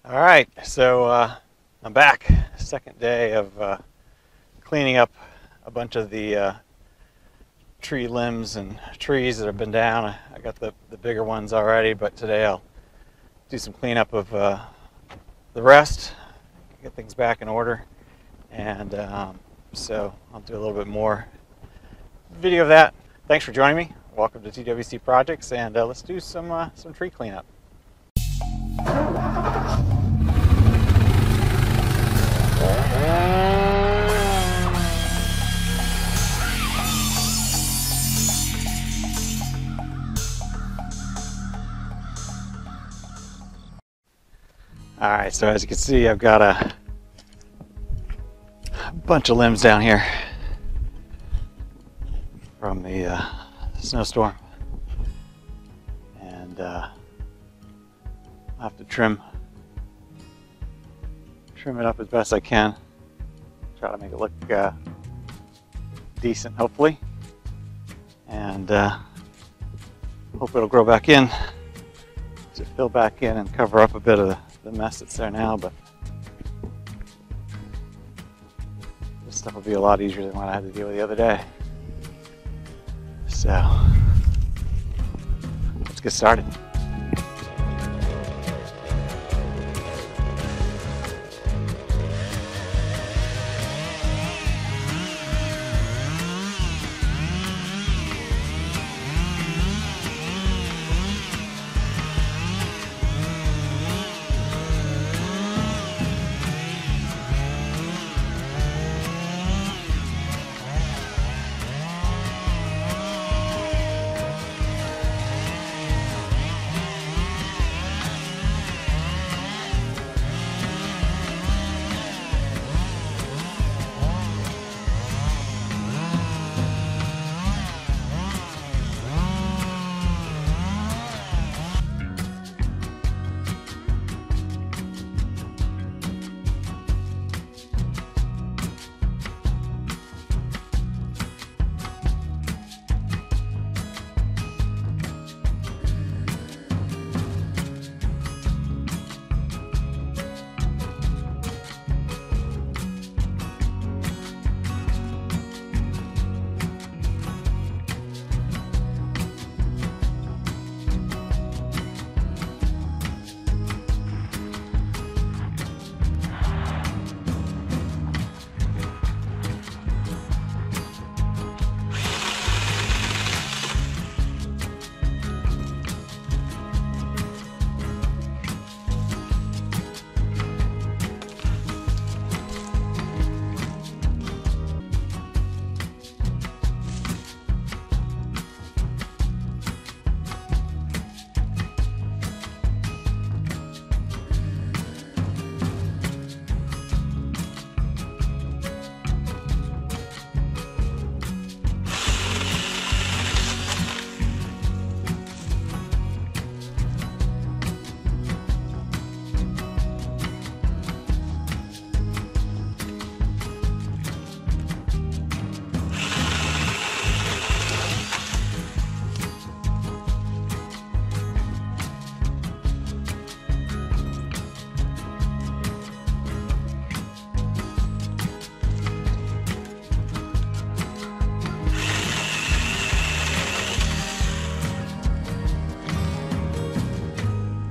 All right, so I'm back. Second day of cleaning up a bunch of the tree limbs and trees that have been down. I got the bigger ones already, but today I'll do some cleanup of the rest, get things back in order, and so I'll do a little bit more video of that. Thanks for joining me. Welcome to TWC Projects, and let's do some tree cleanup. Alright, so as you can see, I've got a bunch of limbs down here from the snowstorm, and I'll have to trim it up as best I can, try to make it look decent, hopefully, and hope it'll grow back in, to fill back in and cover up a bit of the mess that's there now. But this stuff will be a lot easier than what I had to deal with the other day. So let's get started.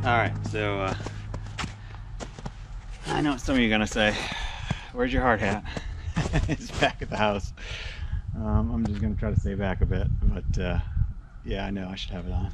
Alright, so I know what some of you are going to say. Where's your hard hat? It's back at the house. I'm just going to try to stay back a bit, but yeah, I know I should have it on.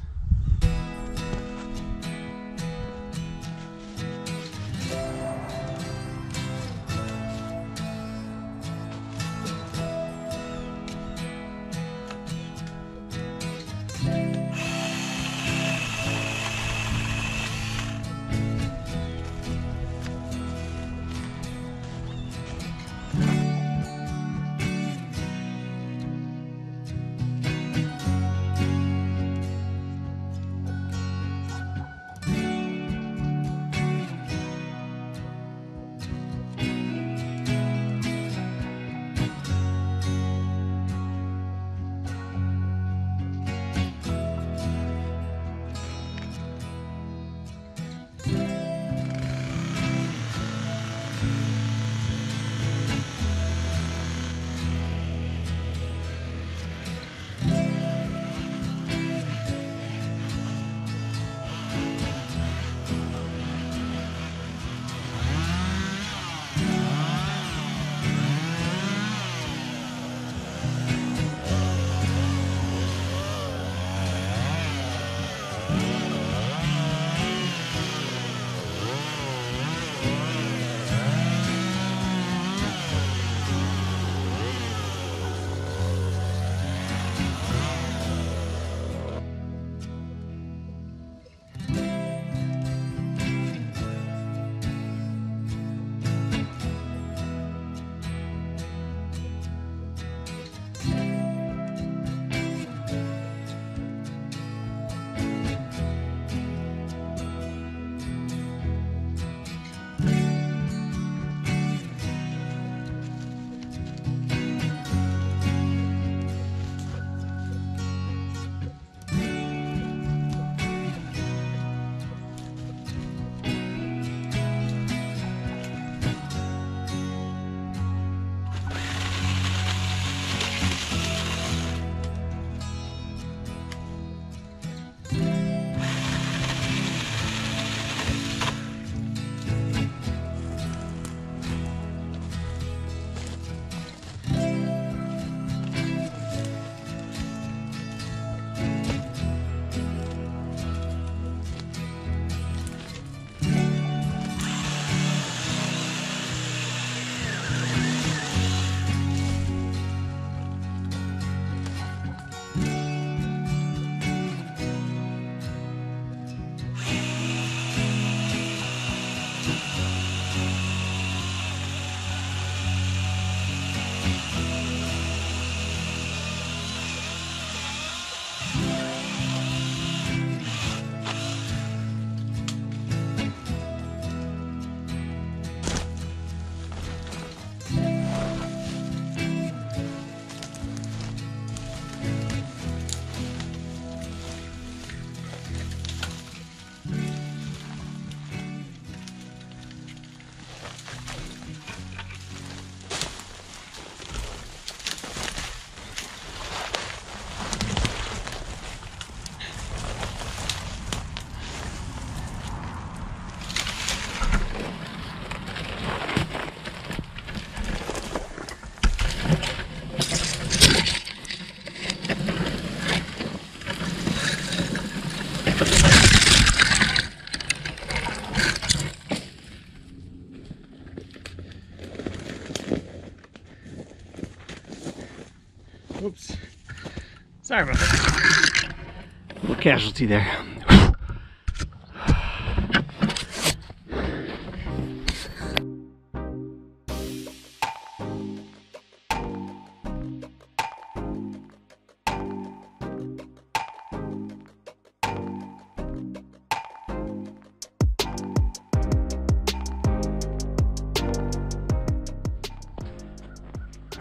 Oops. Sorry about that. A little casualty there.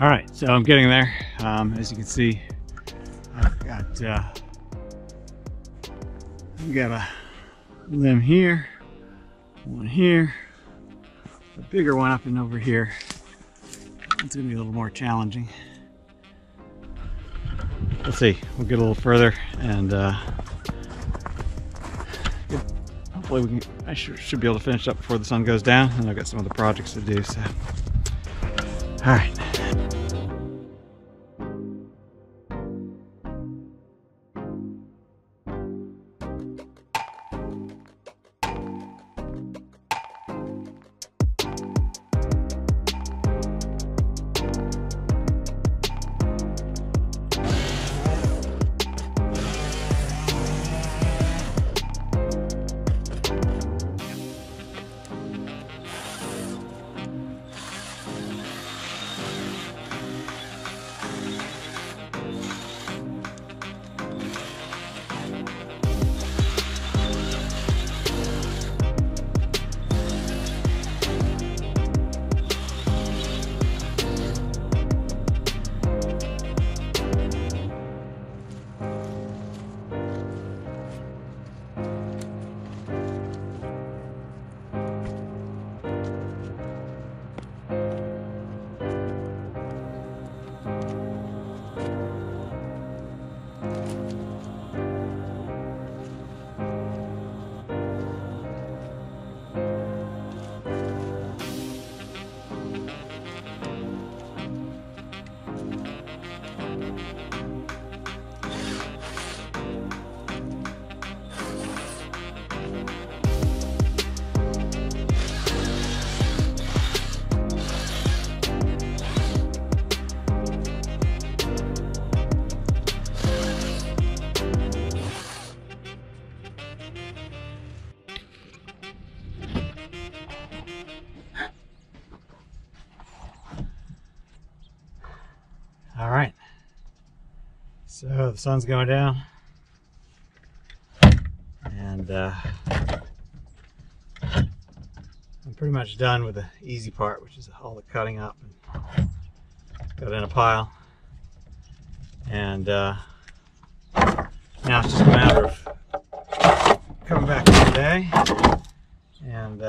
All right, so I'm getting there. As you can see, I've got a limb here, one here, a bigger one up and over here. It's gonna be a little more challenging. We'll see. We'll get a little further, and hopefully I should be able to finish up before the sun goes down. And I've got some other projects to do. So, all right. All right, so the sun's going down, and I'm pretty much done with the easy part, which is all the cutting up and got in a pile. And now it's just a matter of coming back today and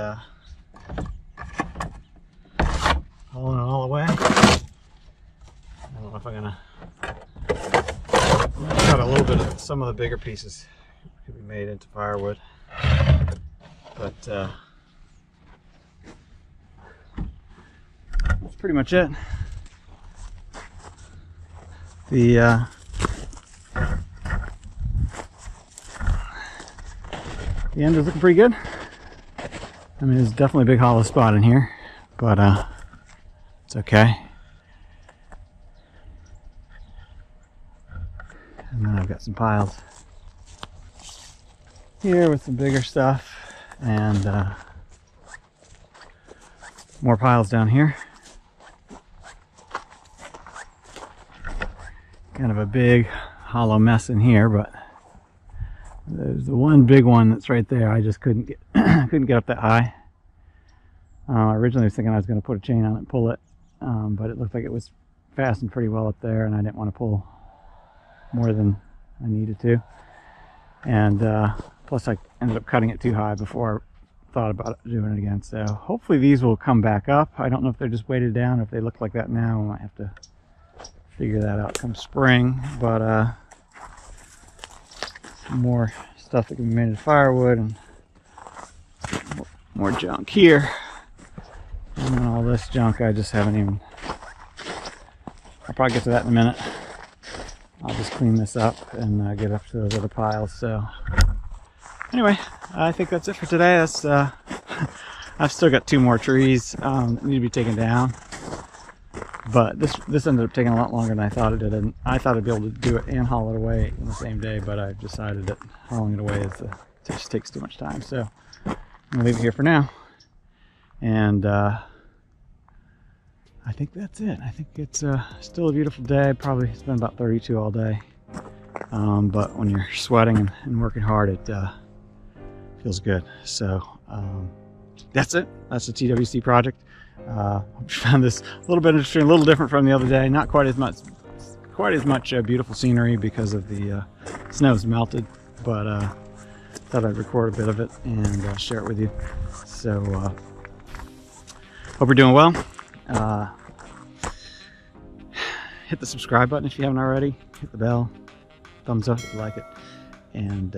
hauling it all away. I don't know if I'm gonna cut a little bit of some of the bigger pieces could be made into firewood, but that's pretty much it. The end is looking pretty good. I mean, there's definitely a big hollow spot in here, but it's okay. And then I've got some piles here with some bigger stuff, and more piles down here. Kind of a big hollow mess in here, but there's the one big one that's right there. I just couldn't get couldn't get up that high. Originally I was thinking I was going to put a chain on it and pull it, but it looked like it was fastened pretty well up there, and I didn't want to pull more than I needed to. And plus I ended up cutting it too high before I thought about doing it again. So hopefully these will come back up. I don't know if they're just weighted down or if they look like that now. I might have to figure that out come spring, but some more stuff that can be made into firewood, and more junk here, and then all this junk I just haven't even. I'll probably get to that in a minute. I'll just clean this up and get up to those other piles. So anyway, I think that's it for today. That's I've still got 2 more trees that need to be taken down, But this ended up taking a lot longer than I thought it did, and I thought I'd be able to do it and haul it away in the same day, but I've decided that hauling it away just takes too much time. So I'm gonna leave it here for now, and I think that's it. I think it's still a beautiful day. Probably it's been about 32 all day, but when you're sweating and working hard, it feels good. So that's it. That's the TWC project. I found this a little bit interesting, a little different from the other day. Not quite as much beautiful scenery because of the snow's melted, but thought I'd record a bit of it and share it with you. So hope you're doing well. Hit the subscribe button if you haven't already. Hit the bell, thumbs up if you like it, and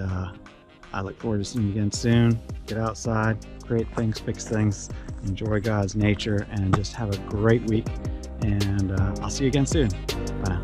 I look forward to seeing you again soon. Get outside, create things, fix things, enjoy God's nature, and just have a great week. And I'll see you again soon. Bye now.